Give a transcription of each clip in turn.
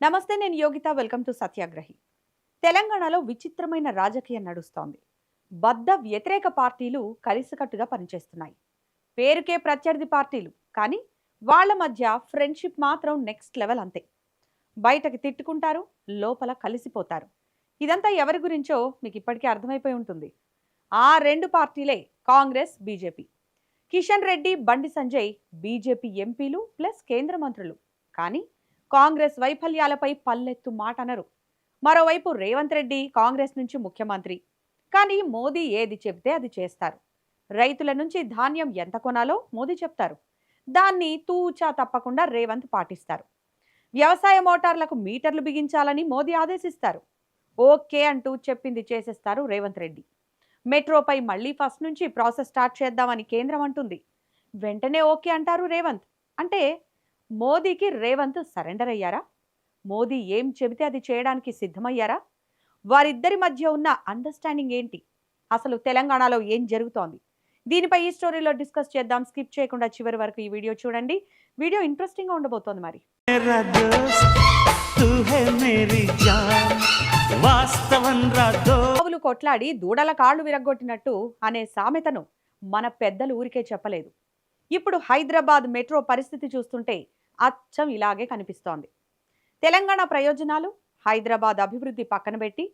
నమస్తే, నేను Yogita. Welcome to సత్యాగ్రహి. తెలంగాణలో విచిత్రమైన రాజకీయం నడుస్తోంది. బద్ధ వ్యతిరేక పార్టీలు కలిసికట్టుగా పనిచేస్తున్నాయి. పేరుకే ప్రత్యర్థి పార్టీలు, కానీ వాళ్ళ మధ్య ఫ్రెండ్షిప్ మాత్రం నెక్స్ట్ లెవెల్ అంతే. బయటకి తిట్టుకుంటారు, లోపల కలిసిపోతారు. ఇదంతా ఎవరి గురించో మీకు ఇప్పటికే అర్థమైపోయి ఉంటుంది. ఆ రెండు పార్టీలే కాంగ్రెస్, బీజేపీ. కిషన్ రెడ్డి, బండి సంజయ్ బీజేపీ ఎంపీలు ప్లస్ కేంద్ర మంత్రులు. కానీ కాంగ్రెస్ వైఫల్యాలపై పల్లెత్తు మాట అనరు. మరోవైపు రేవంత్ రెడ్డి కాంగ్రెస్ నుంచి ముఖ్యమంత్రి. కానీ మోదీ ఏది చెబితే అది చేస్తారు. రైతుల నుంచి ధాన్యం ఎంత కొనాలో మోదీ చెప్తారు. దాన్ని తూచా తప్పకుండా రేవంత్ పాటిస్తారు. వ్యవసాయ మోటార్లకు మీటర్లు బిగించాలని మోదీ ఆదేశిస్తారు. ఓకే అంటూ చెప్పింది చేసేస్తారు రేవంత్ రెడ్డి. మెట్రోపై మళ్లీ ఫస్ట్ నుంచి ప్రాసెస్ స్టార్ట్ చేద్దామని కేంద్రం అంటుంది. వెంటనే ఓకే అంటారు రేవంత్. అంటే మోదీకి రేవంత్ సరెండర్ అయ్యారా? మోదీ ఏం చెబితే అది చేయడానికి సిద్ధమయ్యారా? వారిద్దరి మధ్య ఉన్న అండర్స్టాండింగ్ ఏంటి? అసలు తెలంగాణలో ఏం జరుగుతోంది? దీనిపై ఈ స్టోరీలో డిస్కస్ చేద్దాం. స్కిప్ చేయకుండా చివరి వరకు ఈ వీడియో చూడండి. వీడియో ఇంట్రెస్టింగ్ గా ఉండబోతోంది. మరి ఆవులు కొట్లాడి దూడల కాళ్ళు విరగ్గొట్టినట్టు అనే సామెతను మన పెద్దలు ఊరికే చెప్పలేదు. ఇప్పుడు హైదరాబాద్ మెట్రో పరిస్థితి చూస్తుంటే అచ్చం ఇలాగే కనిపిస్తోంది. తెలంగాణ ప్రయోజనాలు, హైదరాబాద్ అభివృద్ధి పక్కన పెట్టి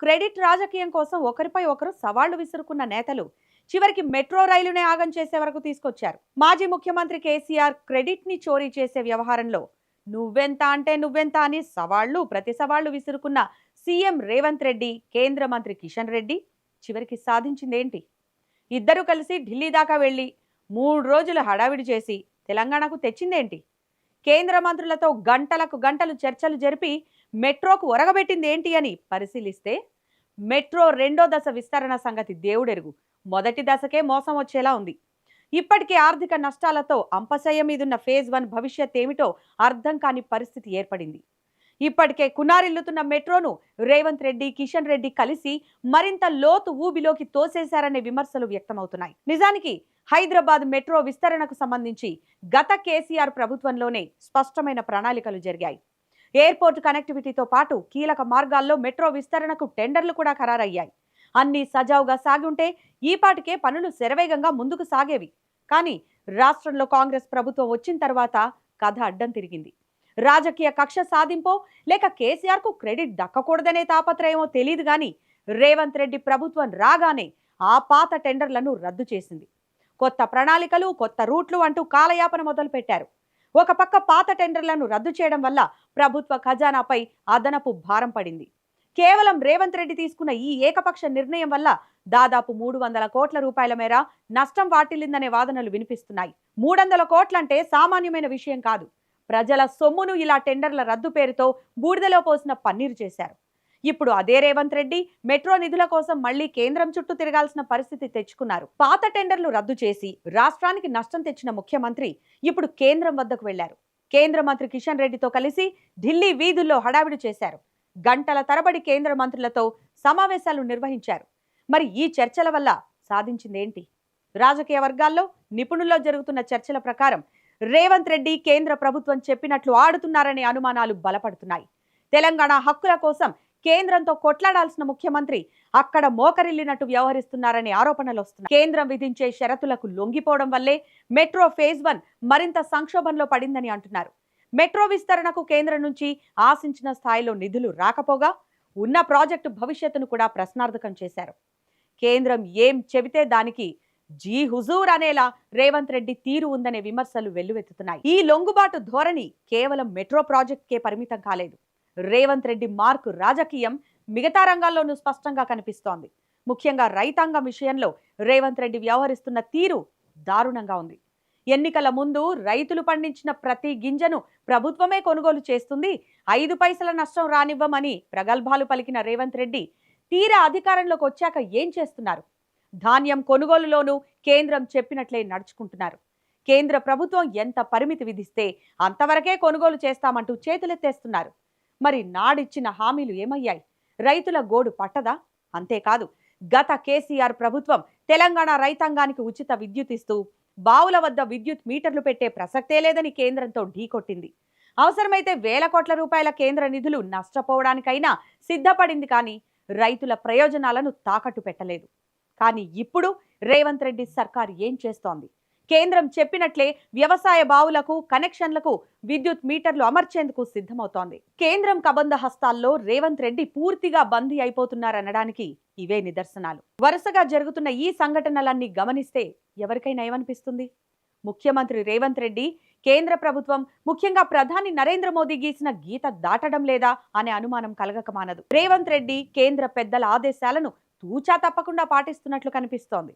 క్రెడిట్ రాజకీయం కోసం ఒకరిపై ఒకరు సవాళ్లు విసురుకున్న నేతలు చివరికి మెట్రో రైలునే ఆగం చేసే వరకు తీసుకొచ్చారు. మాజీ ముఖ్యమంత్రి కేసీఆర్ క్రెడిట్ ని చోరీ చేసే వ్యవహారంలో నువ్వెంత అంటే నువ్వెంత అని ప్రతి సవాళ్లు విసురుకున్న సీఎం రేవంత్ రెడ్డి, కేంద్ర మంత్రి కిషన్ రెడ్డి చివరికి సాధించిందేంటి? ఇద్దరు కలిసి ఢిల్లీ దాకా వెళ్లి 3 రోజులు హడావిడి చేసి తెలంగాణకు తెచ్చిందేంటి? కేంద్ర మంత్రులతో గంటలకు గంటలు చర్చలు జరిపి మెట్రోకు ఒరగబెట్టింది ఏంటి అని పరిశీలిస్తే మెట్రో రెండో దశ విస్తరణ సంగతి దేవుడెరుగు. మొదటి దశకే మోసం వచ్చేలా ఉంది. ఇప్పటికే ఆర్థిక నష్టాలతో అంపశయ్య మీదున్న ఫేజ్ 1 భవిష్యత్ ఏమిటో అర్థం కాని పరిస్థితి ఏర్పడింది. ఇప్పటికే కునారిల్లుతున్న మెట్రోను రేవంత్ రెడ్డి, కిషన్ రెడ్డి కలిసి మరింత లోతు ఊబిలోకి తోసేశారనే విమర్శలు వ్యక్తమవుతున్నాయి. నిజానికి హైదరాబాద్ మెట్రో విస్తరణకు సంబంధించి గత కేసీఆర్ ప్రభుత్వంలోనే స్పష్టమైన ప్రణాళికలు జరిగాయి. ఎయిర్పోర్ట్ కనెక్టివిటీతో పాటు కీలక మార్గాల్లో మెట్రో విస్తరణకు టెండర్లు కూడా ఖరారయ్యాయి. అన్ని సజావుగా సాగుంటే ఈపాటికే పనులు శరవేగంగా ముందుకు సాగేవి. కానీ రాష్ట్రంలో కాంగ్రెస్ ప్రభుత్వం వచ్చిన తర్వాత కథ అడ్డం తిరిగింది. రాజకీయ కక్ష సాధింపో లేక కేసీఆర్ కు క్రెడిట్ దక్కకూడదనే తాపత్రయమో తెలియదు గాని రేవంత్ రెడ్డి ప్రభుత్వం రాగానే ఆ పాత టెండర్లను రద్దు చేసింది. కొత్త ప్రణాళికలు, కొత్త రూట్లు అంటూ కాలయాపన మొదలు పెట్టారు. ఒక పక్క పాత టెండర్లను రద్దు చేయడం వల్ల ప్రభుత్వ ఖజానాపై అదనపు భారం పడింది. కేవలం రేవంత్ రెడ్డి తీసుకున్న ఈ ఏకపక్ష నిర్ణయం వల్ల దాదాపు 300 కోట్ల రూపాయల మేర నష్టం వాటిల్లిందనే వాదనలు వినిపిస్తున్నాయి. 300 కోట్లంటే సామాన్యమైన విషయం కాదు. ప్రజల సొమ్మును ఇలా టెండర్ల రద్దు పేరుతో బూడిదలో పోసిన పన్నీరు చేశారు. ఇప్పుడు అదే రేవంత్ రెడ్డి మెట్రో నిధుల కోసం మళ్లీ కేంద్రం చుట్టూ తిరగాల్సిన పరిస్థితి తెచ్చుకున్నారు. పాత టెండర్లు రద్దు చేసి రాష్ట్రానికి నష్టం తెచ్చిన ముఖ్యమంత్రి ఇప్పుడు కేంద్రం వద్దకు వెళ్లారు. కేంద్ర మంత్రి కిషన్ రెడ్డితో కలిసి ఢిల్లీ వీధుల్లో హడావిడి చేశారు. గంటల తరబడి కేంద్ర మంత్రులతో సమావేశాలు నిర్వహించారు. మరి ఈ చర్చల వల్ల సాధించిందేంటి? రాజకీయ వర్గాల్లో, నిపుణుల్లో జరుగుతున్న చర్చల ప్రకారం రేవంత్ రెడ్డి కేంద్ర ప్రభుత్వం చెప్పినట్లు ఆడుతున్నారనే అనుమానాలు బలపడుతున్నాయి. తెలంగాణ హక్కుల కోసం కేంద్రంతో కొట్లాడాల్సిన ముఖ్యమంత్రి అక్కడ మోకరిల్లినట్టు వ్యవహరిస్తున్నారనే ఆరోపణలు వస్తున్నాయి. కేంద్రం విధించే షరతులకు లొంగిపోవడం వల్లే మెట్రో ఫేజ్ 1 మరింత సంక్షోభంలో పడిందని అంటున్నారు. మెట్రో విస్తరణకు కేంద్రం నుంచి ఆశించిన స్థాయిలో నిధులు రాకపోగా ఉన్న ప్రాజెక్టు భవిష్యత్తును కూడా ప్రశ్నార్థకం చేశారు. కేంద్రం ఏం చెబితే దానికి జీ హుజూర్ అనేలా రేవంత్ రెడ్డి తీరు ఉందనే విమర్శలు వెల్లువెత్తుతున్నాయి. ఈ లొంగుబాటు ధోరణి కేవలం మెట్రో ప్రాజెక్టుకే పరిమితం కాలేదు. రేవంత్ రెడ్డి మార్కు రాజకీయం మిగతా రంగాల్లోనూ స్పష్టంగా కనిపిస్తోంది. ముఖ్యంగా రైతాంగం విషయంలో రేవంత్ రెడ్డి వ్యవహరిస్తున్న తీరు దారుణంగా ఉంది. ఎన్నికల ముందు రైతులు పండించిన ప్రతి గింజను ప్రభుత్వమే కొనుగోలు చేస్తుంది, 5 పైసల నష్టం రానివ్వమని ప్రగల్భాలు పలికిన రేవంత్ రెడ్డి తీరా అధికారంలోకి వచ్చాక ఏం చేస్తున్నారు? ధాన్యం కొనుగోలులోనూ కేంద్రం చెప్పినట్లే నడుచుకుంటున్నారు. కేంద్ర ప్రభుత్వం ఎంత పరిమితి విధిస్తే అంతవరకే కొనుగోలు చేస్తామంటూ చేతులెత్తేస్తున్నారు. మరి నాడిచ్చిన హామీలు ఏమయ్యాయి? రైతుల గోడు పట్టదా? అంతేకాదు, గత కేసీఆర్ ప్రభుత్వం తెలంగాణ రైతాంగానికి ఉచిత విద్యుత్ ఇస్తూ బావుల వద్ద విద్యుత్ మీటర్లు పెట్టే ప్రసక్తే లేదని కేంద్రంతో ఢీకొట్టింది. అవసరమైతే వేల కోట్ల రూపాయల కేంద్ర నిధులు నష్టపోవడానికైనా సిద్ధపడింది, కానీ రైతుల ప్రయోజనాలను తాకట్టు పెట్టలేదు. కానీ ఇప్పుడు రేవంత్ రెడ్డి సర్కార్ ఏం చేస్తోంది? కేంద్రం చెప్పినట్లే వ్యవసాయ బావులకు, కనెక్షన్లకు విద్యుత్ మీటర్లు అమర్చేందుకు సిద్ధమవుతోంది. కేంద్రం కబంధ హస్తాల్లో రేవంత్ రెడ్డి పూర్తిగా బందీ అయిపోతున్నారనడానికి ఇవే నిదర్శనాలు. వరుసగా జరుగుతున్న ఈ సంఘటనలన్నీ గమనిస్తే ఎవరికైనా ఏమనిపిస్తుంది? ముఖ్యమంత్రి రేవంత్ రెడ్డి, కేంద్ర ప్రభుత్వం, ముఖ్యంగా ప్రధాని నరేంద్ర మోదీ గీసిన గీత దాటడం లేదా అనే అనుమానం కలగక మానదు. రేవంత్ రెడ్డి కేంద్ర పెద్దల ఆదేశాలను తూచా తప్పకుండా పాటిస్తున్నట్లు కనిపిస్తోంది.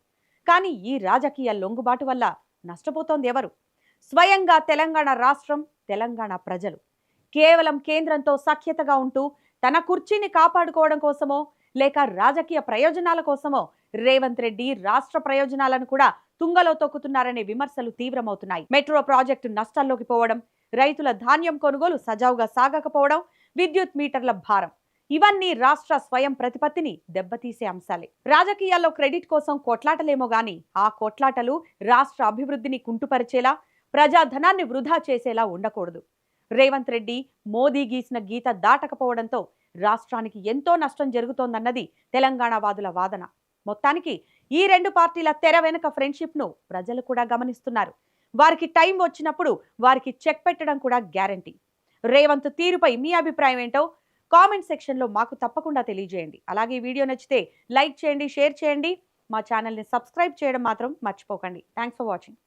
కానీ ఈ రాజకీయ లొంగుబాటు వల్ల నష్టపోతోంది ఎవరు? స్వయంగా తెలంగాణ రాష్ట్రం, తెలంగాణ ప్రజలు. కేవలం కేంద్రంతో సఖ్యతగా ఉంటూ తన కుర్చీని కాపాడుకోవడం కోసమో లేక రాజకీయ ప్రయోజనాల కోసమో రేవంత్ రెడ్డి రాష్ట్ర ప్రయోజనాలను కూడా తుంగలో తొక్కుతున్నారనే విమర్శలు తీవ్రమవుతున్నాయి. మెట్రో ప్రాజెక్టు నష్టాల్లోకి పోవడం, రైతుల ధాన్యం కొనుగోలు సజావుగా సాగకపోవడం, విద్యుత్ మీటర్ల భారం, ఇవన్నీ రాష్ట్ర స్వయం ప్రతిపత్తిని దెబ్బతీసే అంశాలే. రాజకీయాల్లో క్రెడిట్ కోసం కొట్లాటలేమో గాని ఆ కొట్లాటలు రాష్ట్ర అభివృద్ధిని కుంటుపరిచేలా, ప్రజాధనాన్ని వృధా చేసేలా ఉండకూడదు. రేవంత్ రెడ్డి, మోదీ గీసిన గీత దాటకపోవడంతో రాష్ట్రానికి ఎంతో నష్టం జరుగుతోందన్నది తెలంగాణ వాదుల వాదన. మొత్తానికి ఈ రెండు పార్టీల తెర వెనుక ఫ్రెండ్షిప్ ను ప్రజలు కూడా గమనిస్తున్నారు. వారికి టైం వచ్చినప్పుడు వారికి చెక్ పెట్టడం కూడా గ్యారంటీ. రేవంత్ తీరుపై మీ అభిప్రాయం ఏంటో కామెంట్ సెక్షన్లో మాకు తప్పకుండా తెలియజేయండి. అలాగే వీడియో నచ్చితే లైక్ చేయండి, షేర్ చేయండి. మా ఛానల్ని సబ్స్క్రైబ్ చేయడం మాత్రం మర్చిపోకండి. Thanks for watching.